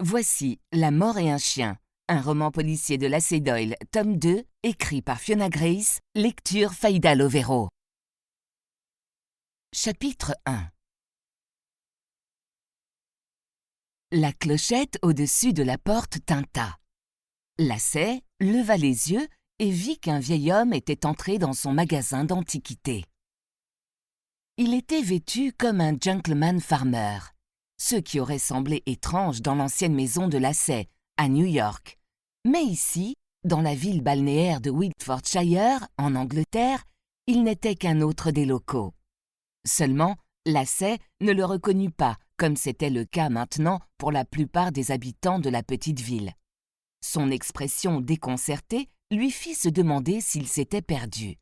Voici La mort et un chien, un roman policier de Lacey Doyle, tome 2, écrit par Fiona Grace, lecture Faïda Lovero. Chapitre 1. La clochette au-dessus de la porte tinta. Lacey leva les yeux et vit qu'un vieil homme était entré dans son magasin d'antiquités. Il était vêtu comme un gentleman farmer, ce qui aurait semblé étrange dans l'ancienne maison de Lacey, à New York. Mais ici, dans la ville balnéaire de Wiltfordshire, en Angleterre, il n'était qu'un autre des locaux. Seulement, Lacey ne le reconnut pas, comme c'était le cas maintenant pour la plupart des habitants de la petite ville. Son expression déconcertée lui fit se demander s'il s'était perdu.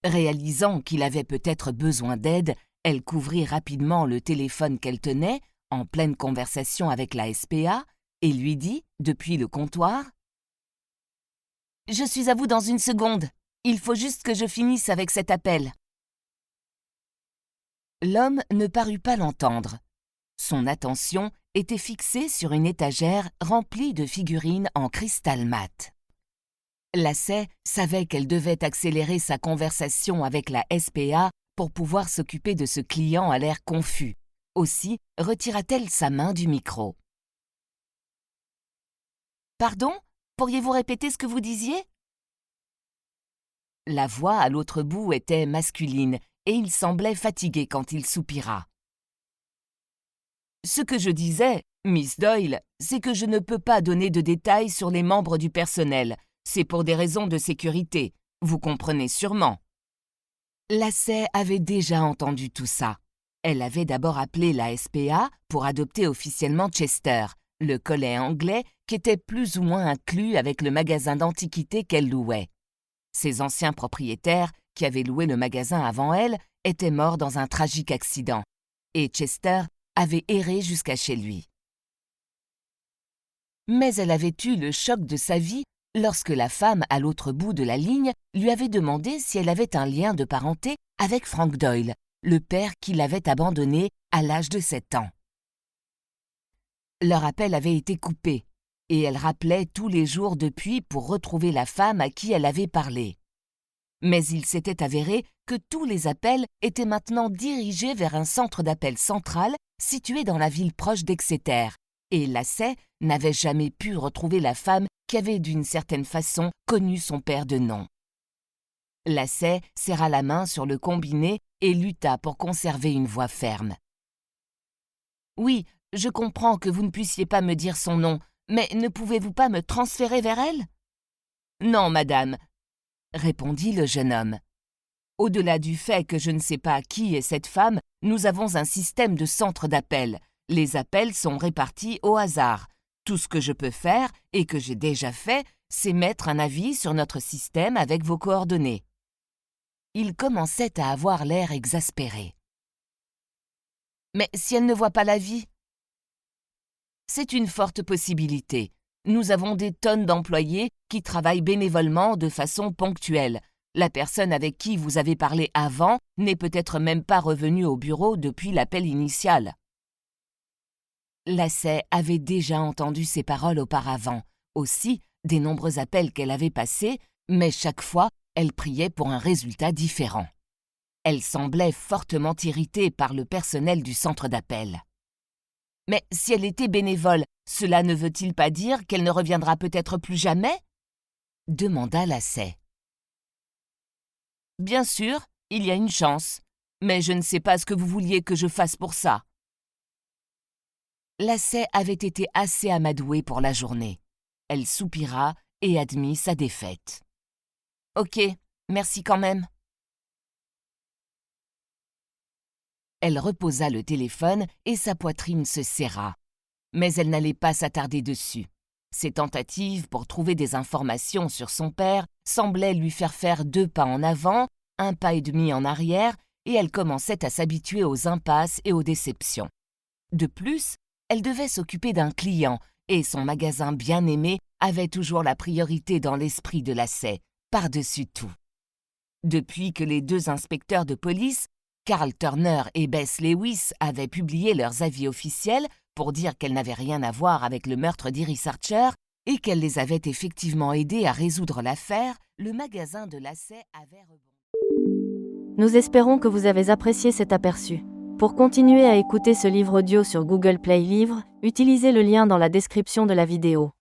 Réalisant qu'il avait peut-être besoin d'aide, elle couvrit rapidement le téléphone qu'elle tenait, en pleine conversation avec la SPA, et lui dit, depuis le comptoir, « Je suis à vous dans une seconde. Il faut juste que je finisse avec cet appel. » L'homme ne parut pas l'entendre. Son attention était fixée sur une étagère remplie de figurines en cristal mat. Lacey savait qu'elle devait accélérer sa conversation avec la SPA pour pouvoir s'occuper de ce client à l'air confus. Aussi retira-t-elle sa main du micro. « Pardon ? Pourriez-vous répéter ce que vous disiez ?» La voix à l'autre bout était masculine et il semblait fatigué quand il soupira. « Ce que je disais, Miss Doyle, c'est que je ne peux pas donner de détails sur les membres du personnel. C'est pour des raisons de sécurité. Vous comprenez sûrement. » Lacey avait déjà entendu tout ça. Elle avait d'abord appelé la SPA pour adopter officiellement Chester, le collet anglais qui était plus ou moins inclus avec le magasin d'antiquités qu'elle louait. Ses anciens propriétaires, qui avaient loué le magasin avant elle, étaient morts dans un tragique accident, et Chester avait erré jusqu'à chez lui. Mais elle avait eu le choc de sa vie lorsque la femme à l'autre bout de la ligne lui avait demandé si elle avait un lien de parenté avec Frank Doyle, le père qui l'avait abandonnée à l'âge de 7 ans. Leur appel avait été coupé, et elle rappelait tous les jours depuis pour retrouver la femme à qui elle avait parlé. Mais il s'était avéré que tous les appels étaient maintenant dirigés vers un centre d'appel central situé dans la ville proche d'Exeter, et Lacey n'avait jamais pu retrouver la femme qui avait d'une certaine façon connu son père de nom. Lacey serra la main sur le combiné et lutta pour conserver une voix ferme. « Oui, je comprends que vous ne puissiez pas me dire son nom, mais ne pouvez-vous pas me transférer vers elle ?»« Non, madame, » répondit le jeune homme. « Au-delà du fait que je ne sais pas qui est cette femme, nous avons un système de centre d'appel. Les appels sont répartis au hasard. Tout ce que je peux faire, et que j'ai déjà fait, c'est mettre un avis sur notre système avec vos coordonnées. » Il commençait à avoir l'air exaspéré. « Mais si elle ne voit pas l'avis ?» ?»« C'est une forte possibilité. Nous avons des tonnes d'employés qui travaillent bénévolement de façon ponctuelle. La personne avec qui vous avez parlé avant n'est peut-être même pas revenue au bureau depuis l'appel initial. » Lacey avait déjà entendu ces paroles auparavant, aussi des nombreux appels qu'elle avait passés, mais chaque fois, elle priait pour un résultat différent. Elle semblait fortement irritée par le personnel du centre d'appel. « Mais si elle était bénévole, cela ne veut-il pas dire qu'elle ne reviendra peut-être plus jamais ?» demanda Lacey. « Bien sûr, il y a une chance, mais je ne sais pas ce que vous vouliez que je fasse pour ça. » Lacey avait été assez amadouée pour la journée. Elle soupira et admit sa défaite. « Ok, merci quand même. » Elle reposa le téléphone et sa poitrine se serra. Mais elle n'allait pas s'attarder dessus. Ses tentatives pour trouver des informations sur son père semblaient lui faire 2 pas en avant, 1 pas et demi en arrière, et elle commençait à s'habituer aux impasses et aux déceptions. De plus, elle devait s'occuper d'un client, et son magasin bien-aimé avait toujours la priorité dans l'esprit de Lacey, par-dessus tout. Depuis que les 2 inspecteurs de police Carl Turner et Bess Lewis avaient publié leurs avis officiels pour dire qu'elles n'avaient rien à voir avec le meurtre d'Iris Archer et qu'elles les avaient effectivement aidées à résoudre l'affaire, le magasin de lacets avait rebondi. Nous espérons que vous avez apprécié cet aperçu. Pour continuer à écouter ce livre audio sur Google Play Livres, utilisez le lien dans la description de la vidéo.